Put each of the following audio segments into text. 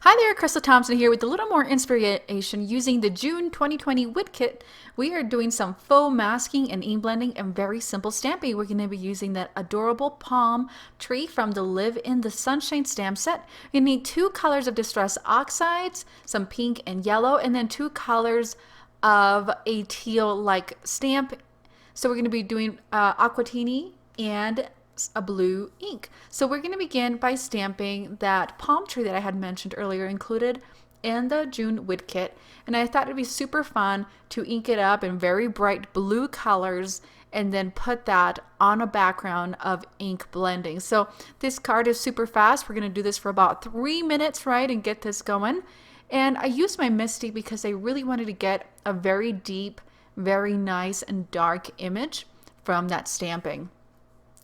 Hi there, Crystal Thompson here with a little more inspiration using the June 2020 Whit kit. We are doing some faux masking and ink blending and very simple stamping. We're going to be using that adorable palm tree from the Live in the Sunshine stamp set. You need two colors of distress oxides, some pink and yellow, and then two colors of a teal-like stamp. So we're going to be doing aquatini and a blue ink. So we're going to begin by stamping that palm tree that I had mentioned earlier, included in the June Whit kit. And I thought it'd be super fun to ink it up in very bright blue colors and then put that on a background of ink blending. So this card is super fast. We're going to do this for about 3 minutes, right, and get this going. And I used my Misty because I really wanted to get a very deep, very nice and dark image from that stamping.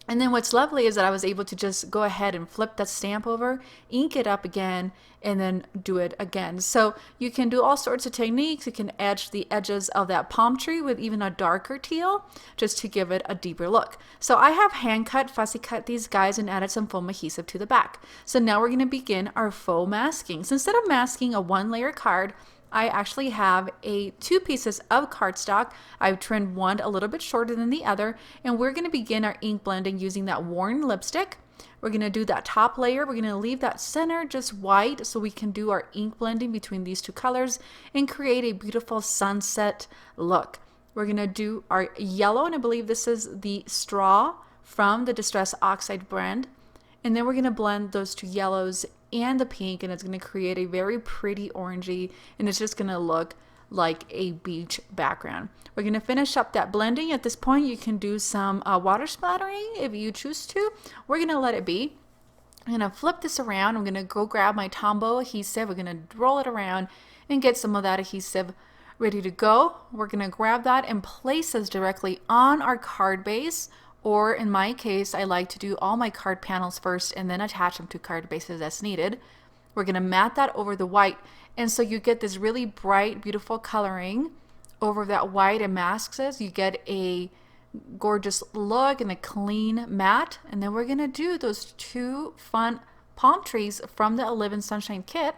And then what's lovely is that I was able to just go ahead and flip that stamp over, ink it up again, and then do it again. So you can do all sorts of techniques. You can edge the edges of that palm tree with even a darker teal just to give it a deeper look. So I have hand cut, fussy cut these guys and added some foam adhesive to the back. So now we're going to begin our faux masking. So instead of masking a one-layer card, I actually have two pieces of cardstock. I've trimmed one a little bit shorter than the other, and we're going to begin our ink blending using that worn lipstick. We're going to do that top layer. We're going to leave that center just white so we can do our ink blending between these two colors and create a beautiful sunset look. We're going to do our yellow, and I believe this is the straw from the Distress Oxide brand. And then we're going to blend those two yellows and the pink, and it's going to create a very pretty orangey, and it's just going to look like a beach background. We're going to finish up that blending. At this point, you can do some water splattering if you choose to. We're going to let it be. I'm going to flip this around. I'm going to go grab my Tombow adhesive. We're going to roll it around and get some of that adhesive ready to go. We're going to grab that and place this directly on our card base. Or in my case, I like to do all my card panels first and then attach them to card bases as needed. We're going to mat that over the white. And so you get this really bright, beautiful coloring over that white and masks it. You get a gorgeous look and a clean mat. And then we're going to do those two fun palm trees from the Live in Sunshine kit.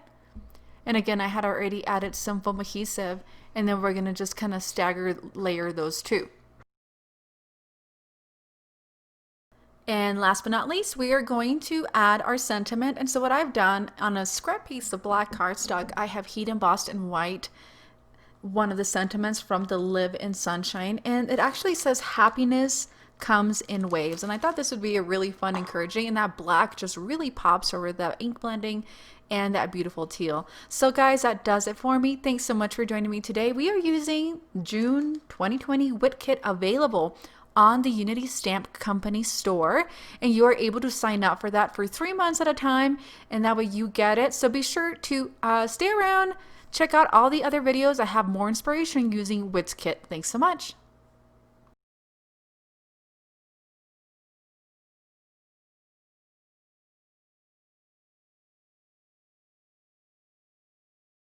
And again, I had already added some foam adhesive. And then we're going to just kind of stagger layer those two. And last but not least, we are going to add our sentiment. And so what I've done on a scrap piece of black cardstock, I have heat embossed in white one of the sentiments from the Live in Sunshine. And it actually says happiness comes in waves. And I thought this would be a really fun, encouraging, and that black just really pops over the ink blending and that beautiful teal. So guys, that does it for me. Thanks so much for joining me today. We are using June 2020 Whit kit, available on the Unity Stamp Company store, and you are able to sign up for that for 3 months at a time, and that way you get it. So be sure to stay around, check out all the other videos. I have more inspiration using Whit's kit. Thanks so much.